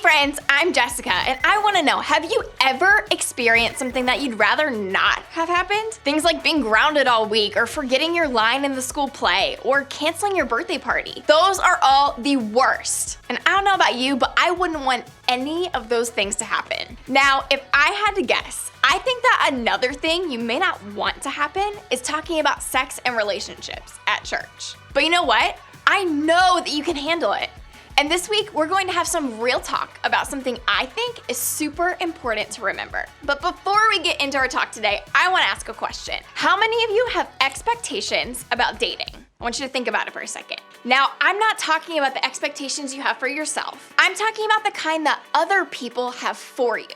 friends, I'm Jessica, and I want to know, have you ever experienced something that you'd rather not have happened? Things like being grounded all week, or forgetting your line in the school play, or canceling your birthday party. Those are all the worst. And I don't know about you, but I wouldn't want any of those things to happen. Now, if I had to guess, I think that another thing you may not want to happen is talking about sex and relationships at church. But you know what? I know that you can handle it. And this week, we're going to have some real talk about something I think is super important to remember. But before we get into our talk today, I want to ask a question. How many of you have expectations about dating? I want you to think about it for a second. Now, I'm not talking about the expectations you have for yourself. I'm talking about the kind that other people have for you.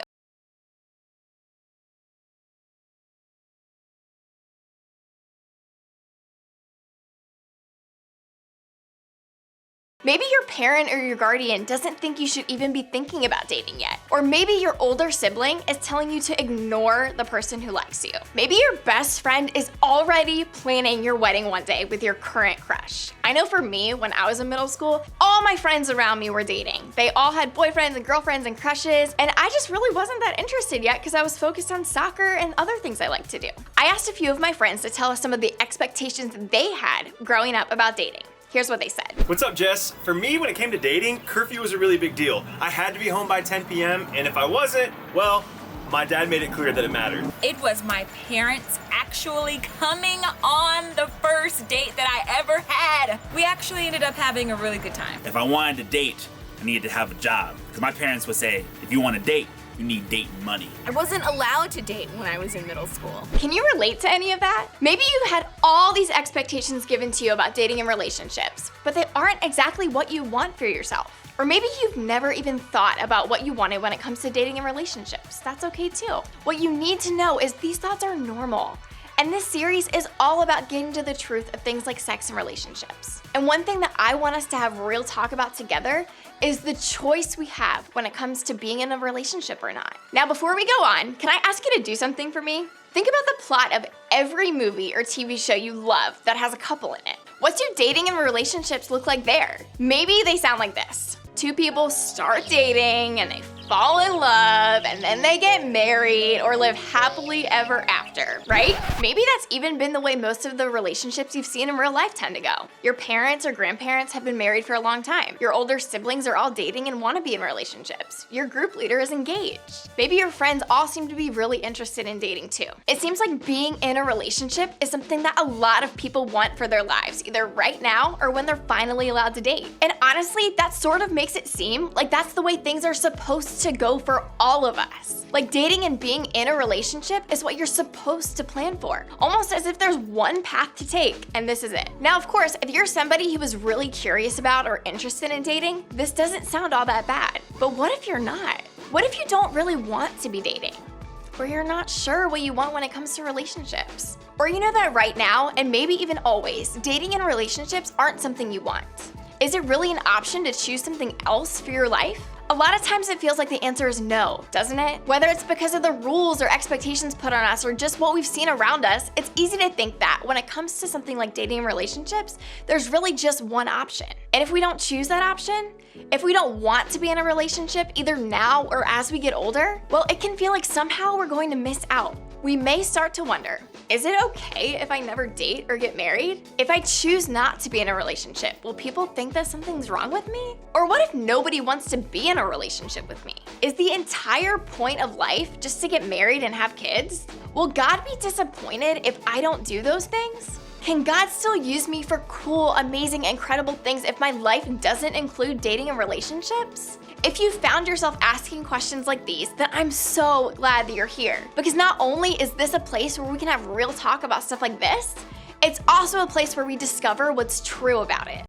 Maybe your parent or your guardian doesn't think you should even be thinking about dating yet. Or maybe your older sibling is telling you to ignore the person who likes you. Maybe your best friend is already planning your wedding one day with your current crush. I know for me, when I was in middle school, all my friends around me were dating. They all had boyfriends and girlfriends and crushes, and I just really wasn't that interested yet because I was focused on soccer and other things I like to do. I asked a few of my friends to tell us some of the expectations they had growing up about dating. Here's what they said. What's up, Jess? For me, when it came to dating, curfew was a really big deal. I had to be home by 10 p.m., and if I wasn't, well, my dad made it clear that it mattered. It was my parents actually coming on the first date that I ever had. We actually ended up having a really good time. If I wanted to date, I needed to have a job. Because my parents would say, if you want to date, you need dating money. I wasn't allowed to date when I was in middle school. Can you relate to any of that? Maybe you had all these expectations given to you about dating and relationships, but they aren't exactly what you want for yourself. Or maybe you've never even thought about what you wanted when it comes to dating and relationships. That's okay too. What you need to know is these thoughts are normal. And this series is all about getting to the truth of things like sex and relationships. And one thing that I want us to have real talk about together is the choice we have when it comes to being in a relationship or not. Now, before we go on, can I ask you to do something for me? Think about the plot of every movie or TV show you love that has a couple in it. What do dating and relationships look like there? Maybe they sound like this. Two people start dating and they fall in love and then they get married or live happily ever after, right? Maybe that's even been the way most of the relationships you've seen in real life tend to go. Your parents or grandparents have been married for a long time. Your older siblings are all dating and want to be in relationships. Your group leader is engaged. Maybe your friends all seem to be really interested in dating too. It seems like being in a relationship is something that a lot of people want for their lives, either right now or when they're finally allowed to date. And honestly, that sort of makes it seem like that's the way things are supposed to go for all of us. Like dating and being in a relationship is what you're supposed to plan for. Almost as if there's one path to take and this is it. Now, of course, if you're somebody who is really curious about or interested in dating, this doesn't sound all that bad. But what if you're not? What if you don't really want to be dating? Or you're not sure what you want when it comes to relationships? Or you know that right now, and maybe even always, dating and relationships aren't something you want. Is it really an option to choose something else for your life? A lot of times it feels like the answer is no, doesn't it? Whether it's because of the rules or expectations put on us or just what we've seen around us, it's easy to think that when it comes to something like dating and relationships, there's really just one option. And if we don't choose that option, if we don't want to be in a relationship either now or as we get older, well, it can feel like somehow we're going to miss out. We may start to wonder, is it okay if I never date or get married? If I choose not to be in a relationship, will people think that something's wrong with me? Or what if nobody wants to be in a relationship with me? Is the entire point of life just to get married and have kids? Will God be disappointed if I don't do those things? Can God still use me for cool, amazing, incredible things if my life doesn't include dating and relationships? If you found yourself asking questions like these, then I'm so glad that you're here. Because not only is this a place where we can have real talk about stuff like this, it's also a place where we discover what's true about it.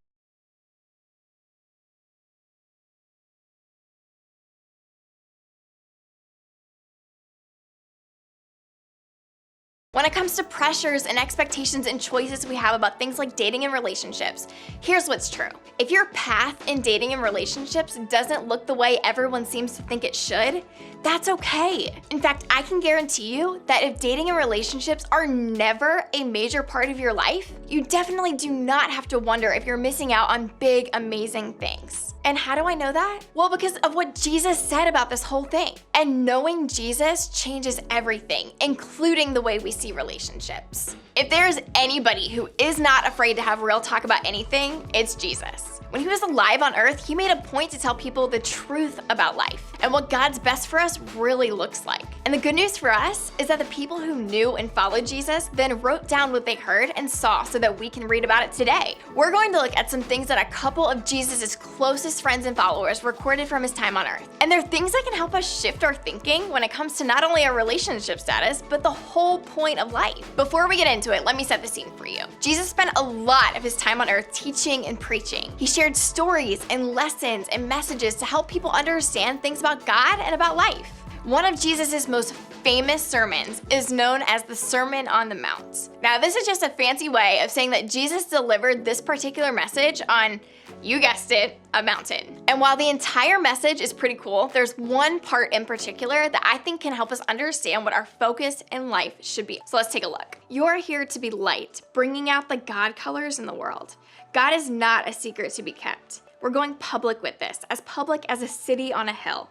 When it comes to pressures and expectations and choices we have about things like dating and relationships, here's what's true. If your path in dating and relationships doesn't look the way everyone seems to think it should, that's okay. In fact, I can guarantee you that if dating and relationships are never a major part of your life, you definitely do not have to wonder if you're missing out on big, amazing things. And how do I know that? Well, because of what Jesus said about this whole thing. And knowing Jesus changes everything, including the way we see relationships. If there is anybody who is not afraid to have real talk about anything, it's Jesus. When he was alive on earth, he made a point to tell people the truth about life and what God's best for us really looks like. And the good news for us is that the people who knew and followed Jesus then wrote down what they heard and saw so that we can read about it today. We're going to look at some things that a couple of Jesus's closest friends and followers recorded from his time on earth. And they're things that can help us shift our thinking when it comes to not only our relationship status, but the whole point of life. Before we get into it, let me set the scene for you. Jesus spent a lot of his time on earth teaching and preaching. He shared stories and lessons and messages to help people understand things about God and about life. One of Jesus's most famous sermons is known as the Sermon on the Mount. Now, this is just a fancy way of saying that Jesus delivered this particular message on, you guessed it, a mountain. And while the entire message is pretty cool, there's one part in particular that I think can help us understand what our focus in life should be. So let's take a look. You're here to be light, bringing out the God colors in the world. God is not a secret to be kept. We're going public with this, as public as a city on a hill.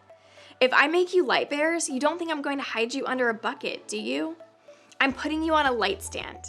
If I make you light bearers, you don't think I'm going to hide you under a bucket, do you? I'm putting you on a light stand.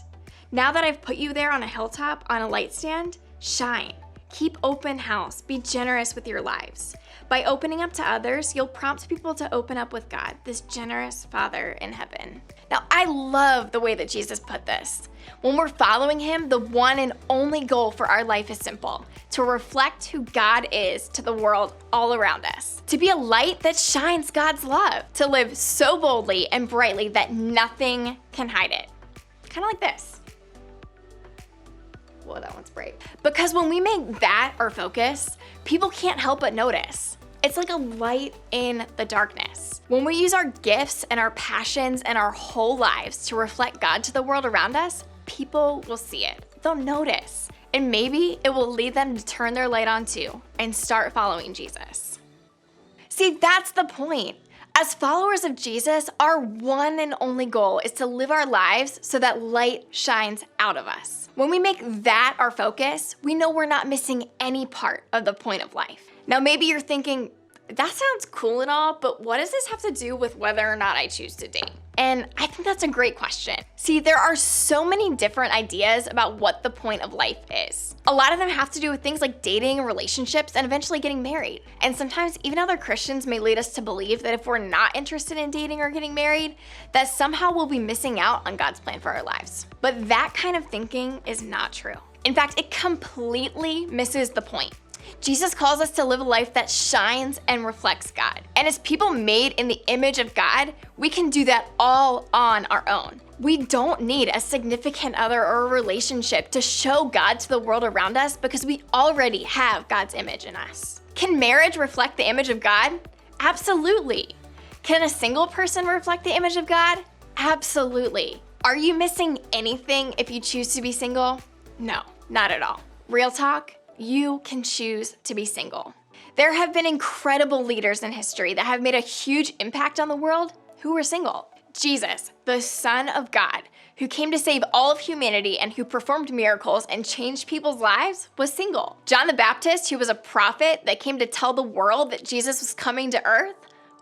Now that I've put you there on a hilltop, on a light stand, shine. Keep open house. Be generous with your lives. By opening up to others, you'll prompt people to open up with God, this generous Father in heaven. Now, I love the way that Jesus put this. When we're following him, the one and only goal for our life is simple: to reflect who God is to the world all around us. To be a light that shines God's love. To live so boldly and brightly that nothing can hide it. Kind of like this. Whoa, that one's bright. Because when we make that our focus, people can't help but notice. It's like a light in the darkness. When we use our gifts and our passions and our whole lives to reflect God to the world around us, people will see it. They'll notice. And maybe it will lead them to turn their light on too and start following Jesus. See, that's the point. As followers of Jesus, our one and only goal is to live our lives so that light shines out of us. When we make that our focus, we know we're not missing any part of the point of life. Now, maybe you're thinking, that sounds cool and all, but what does this have to do with whether or not I choose to date? And I think that's a great question. See, there are so many different ideas about what the point of life is. A lot of them have to do with things like dating and relationships and eventually getting married. And sometimes even other Christians may lead us to believe that if we're not interested in dating or getting married, that somehow we'll be missing out on God's plan for our lives. But that kind of thinking is not true. In fact, it completely misses the point. Jesus calls us to live a life that shines and reflects God. And as people made in the image of God, we can do that all on our own. We don't need a significant other or a relationship to show God to the world around us because we already have God's image in us. Can marriage reflect the image of God? Absolutely. Can a single person reflect the image of God? Absolutely. Are you missing anything if you choose to be single? No, not at all. Real talk? You can choose to be single. There have been incredible leaders in history that have made a huge impact on the world who were single. Jesus, the Son of God, who came to save all of humanity and who performed miracles and changed people's lives, was single. John the Baptist, who was a prophet that came to tell the world that Jesus was coming to earth,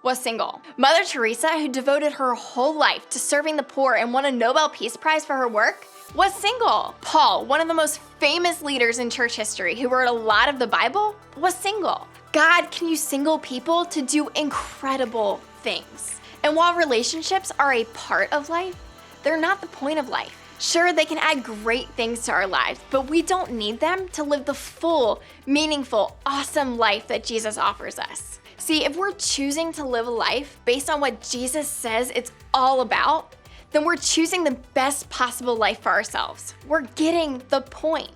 was single. Mother Teresa, who devoted her whole life to serving the poor and won a Nobel Peace Prize for her work, was single. Paul, one of the most famous leaders in church history who wrote a lot of the Bible, was single. God can use single people to do incredible things. And while relationships are a part of life, they're not the point of life. Sure, they can add great things to our lives, but we don't need them to live the full, meaningful, awesome life that Jesus offers us. See, if we're choosing to live a life based on what Jesus says it's all about, then we're choosing the best possible life for ourselves. We're getting the point.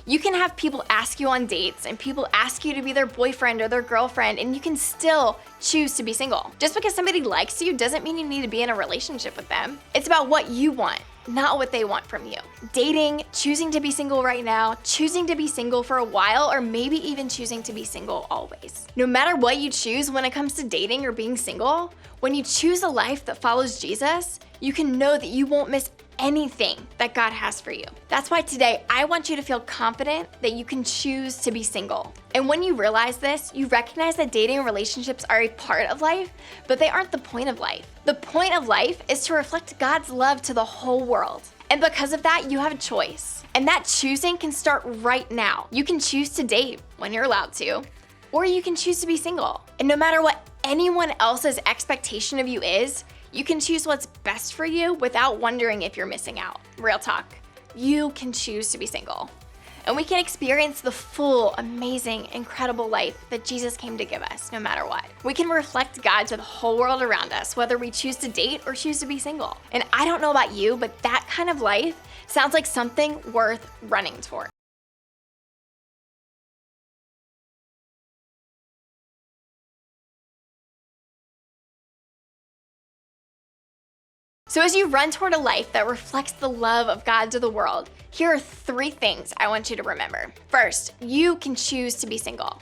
You can have people ask you on dates and people ask you to be their boyfriend or their girlfriend, and you can still choose to be single. Just because somebody likes you doesn't mean you need to be in a relationship with them. It's about what you want, not what they want from you. Dating, choosing to be single right now, choosing to be single for a while, or maybe even choosing to be single always. No matter what you choose when it comes to dating or being single, when you choose a life that follows Jesus, you can know that you won't miss anything that God has for you. That's why today I want you to feel confident that you can choose to be single. And when you realize this, you recognize that dating and relationships are a part of life, but they aren't the point of life. The point of life is to reflect God's love to the whole world. And because of that, you have a choice. And that choosing can start right now. You can choose to date when you're allowed to, or you can choose to be single. And no matter what anyone else's expectation of you is, you can choose what's best for you without wondering if you're missing out. Real talk. You can choose to be single. And we can experience the full, amazing, incredible life that Jesus came to give us, no matter what. We can reflect God to the whole world around us, whether we choose to date or choose to be single. And I don't know about you, but that kind of life sounds like something worth running toward. So as you run toward a life that reflects the love of God to the world, here are 3 things I want you to remember. First, you can choose to be single.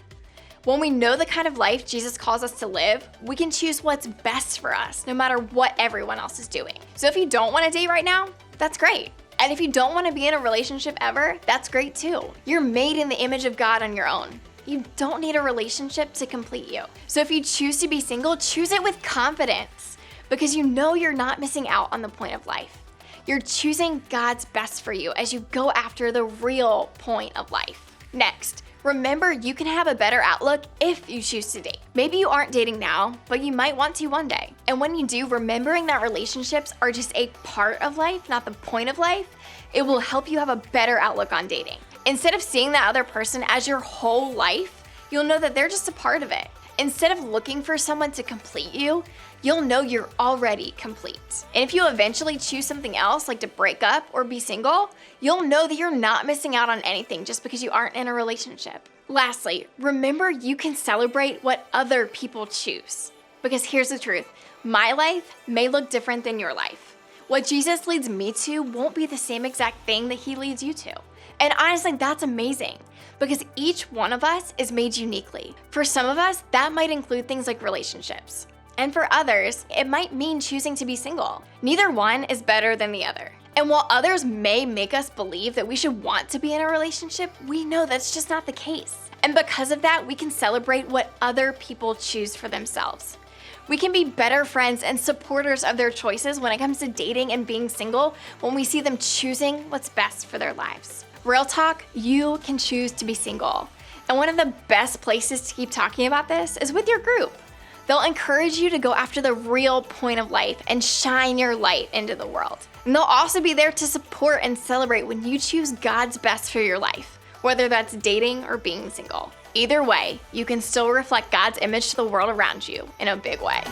When we know the kind of life Jesus calls us to live, we can choose what's best for us, no matter what everyone else is doing. So if you don't want to date right now, that's great. And if you don't want to be in a relationship ever, that's great too. You're made in the image of God on your own. You don't need a relationship to complete you. So if you choose to be single, choose it with confidence, because you know you're not missing out on the point of life. You're choosing God's best for you as you go after the real point of life. Next, remember you can have a better outlook if you choose to date. Maybe you aren't dating now, but you might want to one day. And when you do, remembering that relationships are just a part of life, not the point of life, it will help you have a better outlook on dating. Instead of seeing that other person as your whole life, you'll know that they're just a part of it. Instead of looking for someone to complete you, you'll know you're already complete. And if you eventually choose something else, like to break up or be single, you'll know that you're not missing out on anything just because you aren't in a relationship. Lastly, remember you can celebrate what other people choose. Because here's the truth, my life may look different than your life. What Jesus leads me to won't be the same exact thing that he leads you to. And honestly, that's amazing, because each one of us is made uniquely. For some of us, that might include things like relationships. And for others, it might mean choosing to be single. Neither one is better than the other. And while others may make us believe that we should want to be in a relationship, we know that's just not the case. And because of that, we can celebrate what other people choose for themselves. We can be better friends and supporters of their choices when it comes to dating and being single when we see them choosing what's best for their lives. Real talk, you can choose to be single. And one of the best places to keep talking about this is with your group. They'll encourage you to go after the real point of life and shine your light into the world. And they'll also be there to support and celebrate when you choose God's best for your life, whether that's dating or being single. Either way, you can still reflect God's image to the world around you in a big way.